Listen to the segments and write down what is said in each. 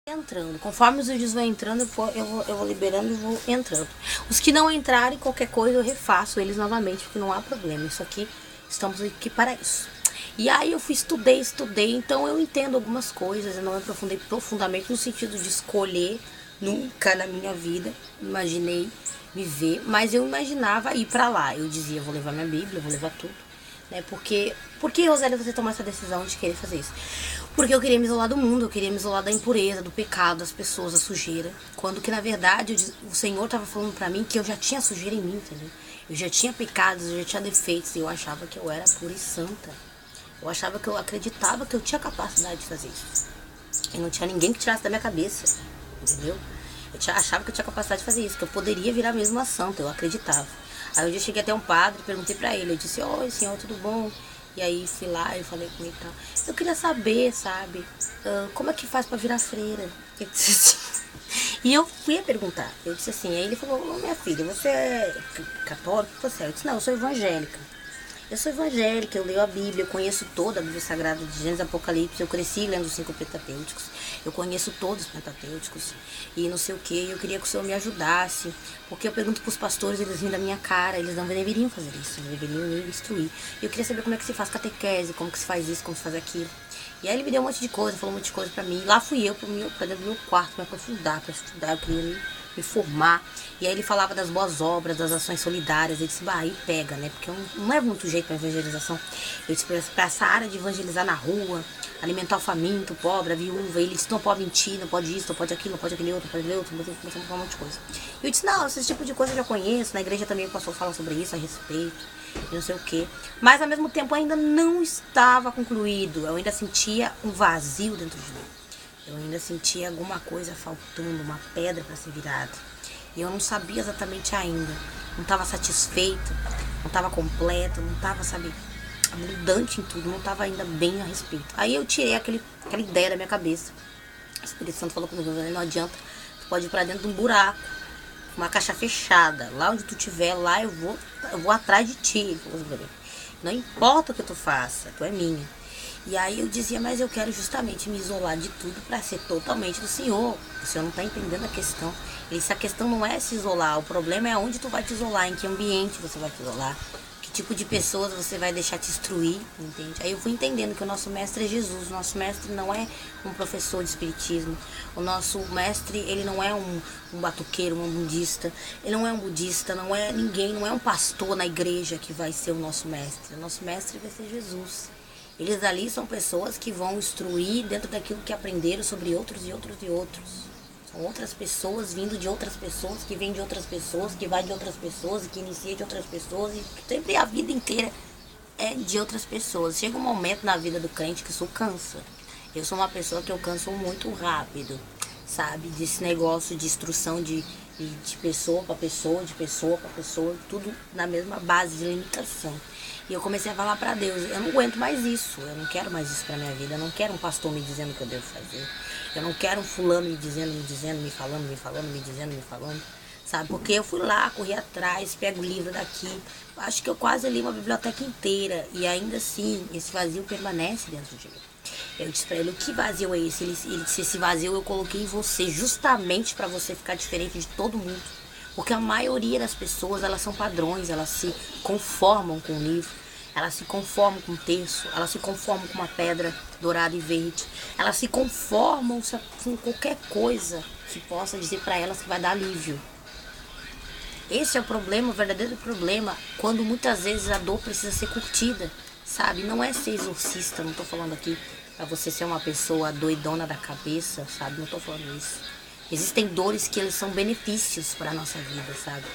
entrando. Conforme os vídeos vão entrando, eu vou liberando e vou entrando. Os que não entrarem, qualquer coisa eu refaço eles novamente, porque não há problema. Isso aqui, estamos aqui para isso. E aí eu estudei, então eu entendo algumas coisas. Eu não me aprofundei profundamente no sentido de escolher, nunca na minha vida imaginei me ver, mas eu imaginava ir pra lá. Eu dizia, vou levar minha Bíblia, vou levar tudo. Né? Por que, Rosélia, você tomou essa decisão de querer fazer isso? Porque eu queria me isolar do mundo, eu queria me isolar da impureza, do pecado, das pessoas, da sujeira. Quando que, na verdade, o Senhor estava falando pra mim que eu já tinha sujeira em mim, entendeu? Eu já tinha pecados, eu já tinha defeitos, e eu achava que eu era pura e santa. Eu acreditava que eu tinha capacidade de fazer isso. E não tinha ninguém que tirasse da minha cabeça, entendeu? Achava que eu tinha capacidade de fazer isso, que eu poderia virar mesmo uma santa, eu acreditava. Aí um dia eu cheguei até um padre, perguntei pra ele, eu disse, oi senhor, tudo bom? E aí fui lá e falei com ele e tal. Eu queria saber, sabe, como é que faz pra virar freira? Ele disse assim. E eu fui a perguntar, eu disse assim, aí ele falou, minha filha, você é católica? Você é? Eu disse, não, eu sou evangélica. Eu sou evangélica, eu leio a Bíblia, eu conheço toda a Bíblia Sagrada de Gênesis e Apocalipse, eu cresci lendo os 5 Pentatêuticos, eu conheço todos os Pentatêuticos e não sei o que, eu queria que o Senhor me ajudasse, porque eu pergunto para os pastores, eles riem da minha cara, eles não deveriam fazer isso, eles deveriam me instruir. Eu queria saber como é que se faz catequese, como que se faz isso, como se faz aquilo. E aí ele me deu um monte de coisa, falou um monte de coisa pra mim, e lá fui eu pra dentro do meu quarto, pra aprofundar, pra estudar, eu queria me formar. E aí ele falava das boas obras, das ações solidárias. Ele disse, bah, aí pega, né? Porque eu não é muito jeito pra evangelização. Eu disse, pra essa área de evangelizar na rua, alimentar o faminto, o pobre, a viúva. Ele disse, não pode mentir, não pode isso, não pode aquilo, não pode aquele outro, não pode aquele outro. Começou a falar um monte de coisa. E eu disse, não, esse tipo de coisa eu já conheço. Na igreja também o pastor fala sobre isso, a respeito. E não sei o que. Mas ao mesmo tempo ainda não estava concluído. Eu ainda sentia um vazio dentro de mim. Eu ainda sentia alguma coisa faltando, uma pedra para ser virada. E eu não sabia exatamente ainda. Não estava satisfeito, não estava completo, não estava, sabe, abundante em tudo, não estava ainda bem a respeito. Aí eu tirei aquela ideia da minha cabeça. O Espírito Santo falou comigo, não adianta, tu pode ir para dentro de um buraco, uma caixa fechada. Lá onde tu estiver, lá eu vou atrás de ti. Não importa o que tu faça, tu é minha. E aí eu dizia, mas eu quero justamente me isolar de tudo para ser totalmente do Senhor. O Senhor não está entendendo a questão. Ele disse, a questão não é se isolar, o problema é onde tu vai te isolar, em que ambiente você vai te isolar, que tipo de pessoas você vai deixar te instruir, entende? Aí eu fui entendendo que o nosso mestre é Jesus, o nosso mestre não é um professor de espiritismo, o nosso mestre, ele não é um batuqueiro, um budista, ele não é um budista, não é ninguém, não é um pastor na igreja que vai ser o nosso mestre vai ser Jesus. Eles ali são pessoas que vão instruir dentro daquilo que aprenderam sobre outros e outros e outros. São outras pessoas vindo de outras pessoas, que vêm de outras pessoas, que vai de outras pessoas e que inicia de outras pessoas. E sempre a vida inteira é de outras pessoas. Chega um momento na vida do crente que isso cansa. Eu sou uma pessoa que eu canso muito rápido, sabe? Desse negócio de instrução de pessoa para pessoa, de pessoa para pessoa, tudo na mesma base de limitação. E eu comecei a falar para Deus, eu não aguento mais isso, eu não quero mais isso para minha vida, eu não quero um pastor me dizendo o que eu devo fazer, eu não quero um fulano me dizendo, me falando, sabe? Porque eu fui lá, corri atrás, pego o livro daqui, acho que eu quase li uma biblioteca inteira e ainda assim esse vazio permanece dentro de mim. Eu disse pra ele, o que vazio é esse? Ele disse, esse vazio eu coloquei em você, justamente para você ficar diferente de todo mundo. Porque a maioria das pessoas, elas são padrões, elas se conformam com o livro, elas se conformam com o terço, elas se conformam com uma pedra dourada e verde, elas se conformam com qualquer coisa que possa dizer para elas que vai dar alívio. Esse é o problema, o verdadeiro problema, quando muitas vezes a dor precisa ser curtida, sabe? Não é ser exorcista, não tô falando aqui pra você ser uma pessoa doidona da cabeça, sabe? Não tô falando isso. Existem dores que eles são benefícios para a nossa vida, sabe?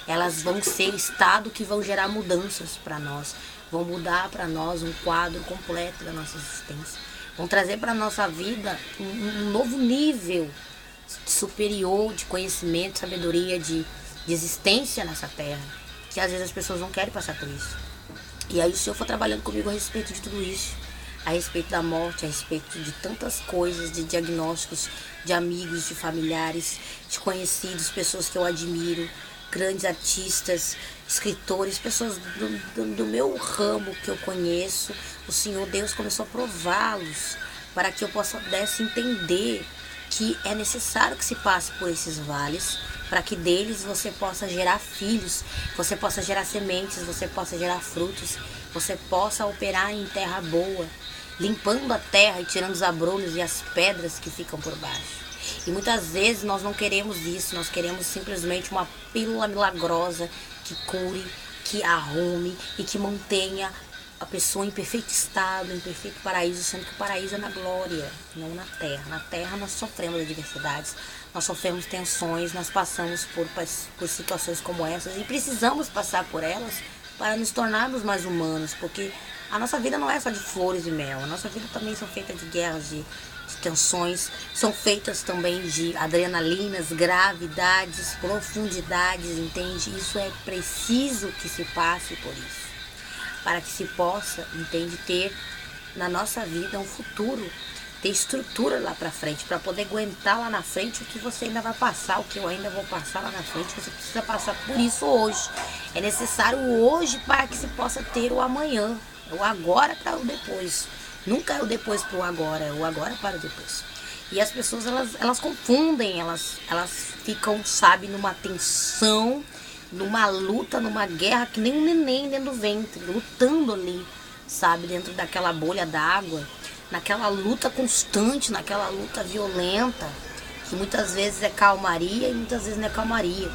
Elas vão ser o estado que vão gerar mudanças para nós. Vão mudar para nós um quadro completo da nossa existência. Vão trazer para a nossa vida um novo nível superior de conhecimento, sabedoria, de existência nessa terra. Que às vezes as pessoas não querem passar por isso. E aí o Senhor foi trabalhando comigo a respeito de tudo isso. A respeito da morte, a respeito de tantas coisas, de diagnósticos, de amigos, de familiares, de conhecidos, pessoas que eu admiro, grandes artistas, escritores, pessoas do meu ramo que eu conheço. O Senhor Deus começou a prová-los para que eu pudesse entender que é necessário que se passe por esses vales, para que deles você possa gerar filhos, você possa gerar sementes, você possa gerar frutos, você possa operar em terra boa, limpando a terra e tirando os abrolhos e as pedras que ficam por baixo. E muitas vezes nós não queremos isso, nós queremos simplesmente uma pílula milagrosa que cure, que arrume e que mantenha a pessoa em perfeito estado, em perfeito paraíso, sendo que o paraíso é na glória, não na terra. Na terra nós sofremos adversidades, nós sofremos tensões, nós passamos por situações como essas e precisamos passar por elas para nos tornarmos mais humanos, porque a nossa vida não é só de flores e mel, a nossa vida também são feitas de guerras, de tensões, são feitas também de adrenalinas, gravidades, profundidades, entende? Isso é preciso que se passe por isso, para que se possa, entende, ter na nossa vida um futuro, ter estrutura lá pra frente, para poder aguentar lá na frente o que você ainda vai passar, o que eu ainda vou passar lá na frente. Você precisa passar por isso hoje. É necessário hoje para que se possa ter o amanhã, o agora para o depois. Nunca é o depois para o agora, é o agora para o depois. E as pessoas, elas confundem, elas ficam, sabe, numa tensão, numa luta, numa guerra, que nem um neném dentro do ventre, lutando ali, sabe, dentro daquela bolha d'água, naquela luta constante, naquela luta violenta, que muitas vezes é calmaria e muitas vezes não é calmaria.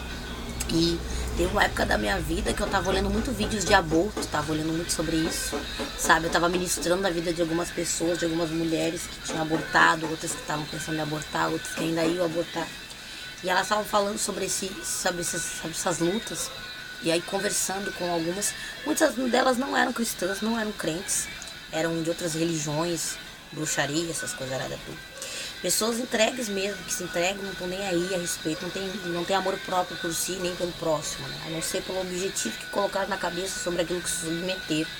E teve uma época da minha vida que eu tava olhando muito vídeos de aborto, tava olhando muito sobre isso, sabe? Eu tava ministrando a vida de algumas pessoas, de algumas mulheres que tinham abortado, outras que estavam pensando em abortar, outras que ainda iam abortar. E elas estavam falando sobre essas lutas, e aí conversando com algumas, muitas delas não eram cristãs, não eram crentes, eram de outras religiões, bruxaria, essas coisas, era tudo. Pessoas entregues mesmo, que se entregam, não estão nem aí a respeito, não tem amor próprio por si, nem pelo próximo, né? A não ser pelo objetivo que colocaram na cabeça sobre aquilo que se submeteram.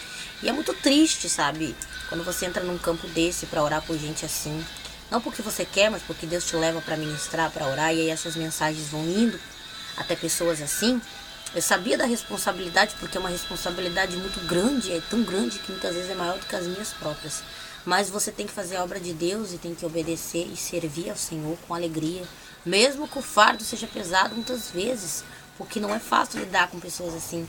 E é muito triste, sabe? Quando você entra num campo desse para orar por gente assim. Não porque você quer, mas porque Deus te leva para ministrar, para orar, e aí essas mensagens vão indo até pessoas assim. Eu sabia da responsabilidade, porque é uma responsabilidade muito grande, é tão grande que muitas vezes é maior do que as minhas próprias. Mas você tem que fazer a obra de Deus e tem que obedecer e servir ao Senhor com alegria. Mesmo que o fardo seja pesado muitas vezes, porque não é fácil lidar com pessoas assim,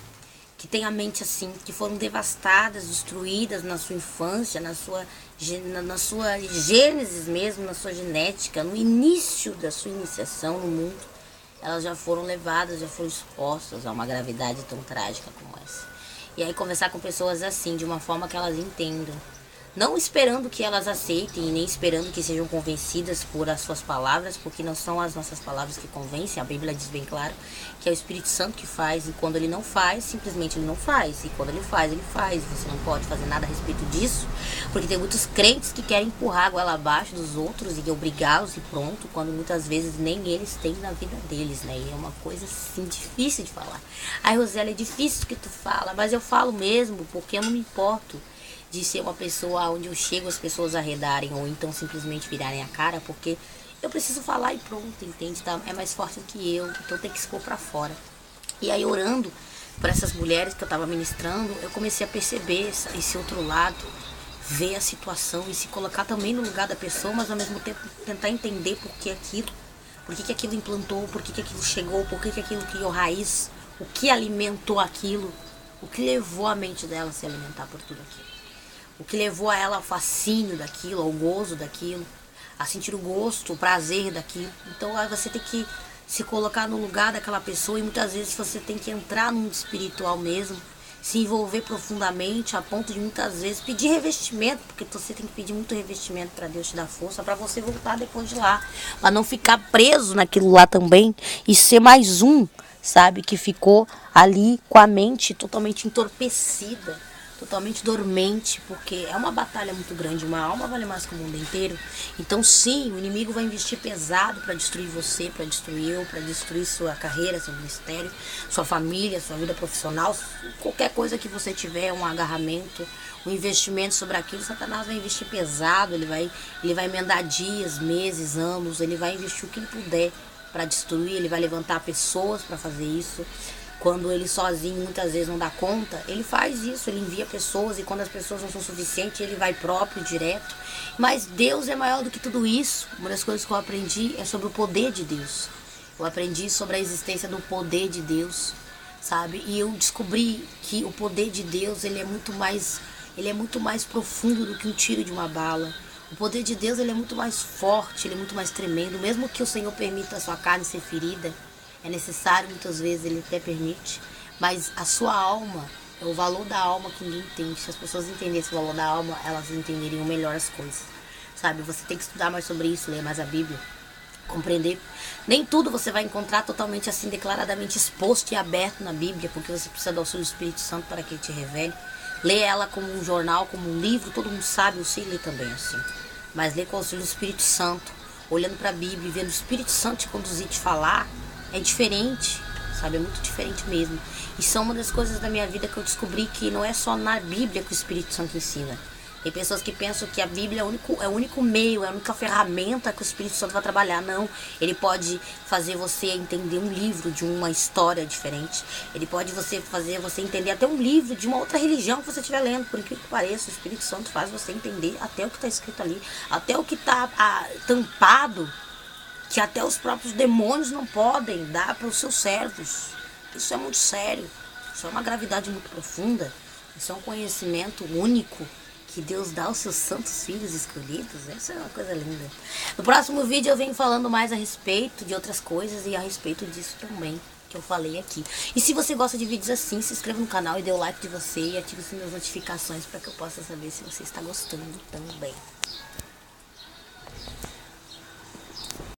que têm a mente assim, que foram devastadas, destruídas na sua infância, na sua gênesis mesmo, na sua genética, no início da sua iniciação no mundo. Elas já foram levadas, já foram expostas a uma gravidade tão trágica como essa. E aí conversar com pessoas assim, de uma forma que elas entendam. Não esperando que elas aceitem, nem esperando que sejam convencidas por as suas palavras, porque não são as nossas palavras que convencem. A Bíblia diz bem claro que é o Espírito Santo que faz, e quando ele não faz, simplesmente ele não faz. E quando ele faz, ele faz. Você não pode fazer nada a respeito disso, porque tem muitos crentes que querem empurrar a goela abaixo dos outros e obrigá-los e pronto, quando muitas vezes nem eles têm na vida deles, né? E é uma coisa assim difícil de falar. Ai, Roseli, é difícil que tu fala, mas eu falo mesmo, porque eu não me importo de ser uma pessoa onde eu chego as pessoas arredarem ou então simplesmente virarem a cara, porque eu preciso falar e pronto, entende? Tá? É mais forte do que eu, então tem que expor pra fora. E aí, orando por essas mulheres que eu tava ministrando, eu comecei a perceber esse outro lado, ver a situação e se colocar também no lugar da pessoa, mas ao mesmo tempo tentar entender por que aquilo implantou, por que aquilo chegou, por que aquilo criou raiz, o que alimentou aquilo, o que levou a mente dela a se alimentar por tudo aquilo. O que levou a ela ao fascínio daquilo, ao gozo daquilo, a sentir o gosto, o prazer daquilo. Então aí você tem que se colocar no lugar daquela pessoa e muitas vezes você tem que entrar no mundo espiritual mesmo, se envolver profundamente a ponto de muitas vezes pedir revestimento, porque você tem que pedir muito revestimento para Deus te dar força, para você voltar depois de lá, para não ficar preso naquilo lá também e ser mais um, sabe, que ficou ali com a mente totalmente entorpecida, totalmente dormente, porque é uma batalha muito grande, uma alma vale mais que o mundo inteiro. Então sim, o inimigo vai investir pesado para destruir você, para destruir eu, para destruir sua carreira, seu ministério, sua família, sua vida profissional, qualquer coisa que você tiver, um agarramento, um investimento sobre aquilo, Satanás vai investir pesado, ele vai emendar dias, meses, anos, ele vai investir o que ele puder para destruir, ele vai levantar pessoas para fazer isso. quando ele sozinho muitas vezes não dá conta, ele faz isso, ele envia pessoas, e quando as pessoas não são suficientes, ele vai próprio, direto. Mas Deus é maior do que tudo isso. Uma das coisas que eu aprendi é sobre o poder de Deus. Eu aprendi sobre a existência do poder de Deus, sabe? E eu descobri que o poder de Deus, ele é muito mais profundo do que um tiro de uma bala. O poder de Deus, ele é muito mais forte, ele é muito mais tremendo. Mesmo que o Senhor permita a sua carne ser ferida, é necessário, muitas vezes ele até permite, mas a sua alma, é o valor da alma que ninguém entende. Se as pessoas entendessem o valor da alma, elas entenderiam melhor as coisas, sabe? Você tem que estudar mais sobre isso, ler mais a Bíblia, compreender. Nem tudo você vai encontrar totalmente assim, declaradamente exposto e aberto na Bíblia, porque você precisa do auxílio do Espírito Santo para que ele te revele. Lê ela como um jornal, como um livro, todo mundo sabe, eu sei ler também assim. Mas lê com o auxílio do Espírito Santo, olhando para a Bíblia e vendo o Espírito Santo te conduzir, te falar, é diferente, sabe? É muito diferente mesmo. E são uma das coisas da minha vida que eu descobri que não é só na Bíblia que o Espírito Santo ensina. Tem pessoas que pensam que a Bíblia é o único meio, é a única ferramenta que o Espírito Santo vai trabalhar. Não, ele pode fazer você entender um livro de uma história diferente. Ele pode fazer você entender até um livro de uma outra religião que você estiver lendo. Por incrível que pareça, o Espírito Santo faz você entender até o que está escrito ali, até o que está tampado, que até os próprios demônios não podem dar para os seus servos. Isso é muito sério, isso é uma gravidade muito profunda, isso é um conhecimento único que Deus dá aos seus santos filhos escolhidos. Essa é uma coisa linda. No próximo vídeo eu venho falando mais a respeito de outras coisas e a respeito disso também, que eu falei aqui. E se você gosta de vídeos assim, se inscreva no canal e dê o like de você e ative as notificações para que eu possa saber se você está gostando também.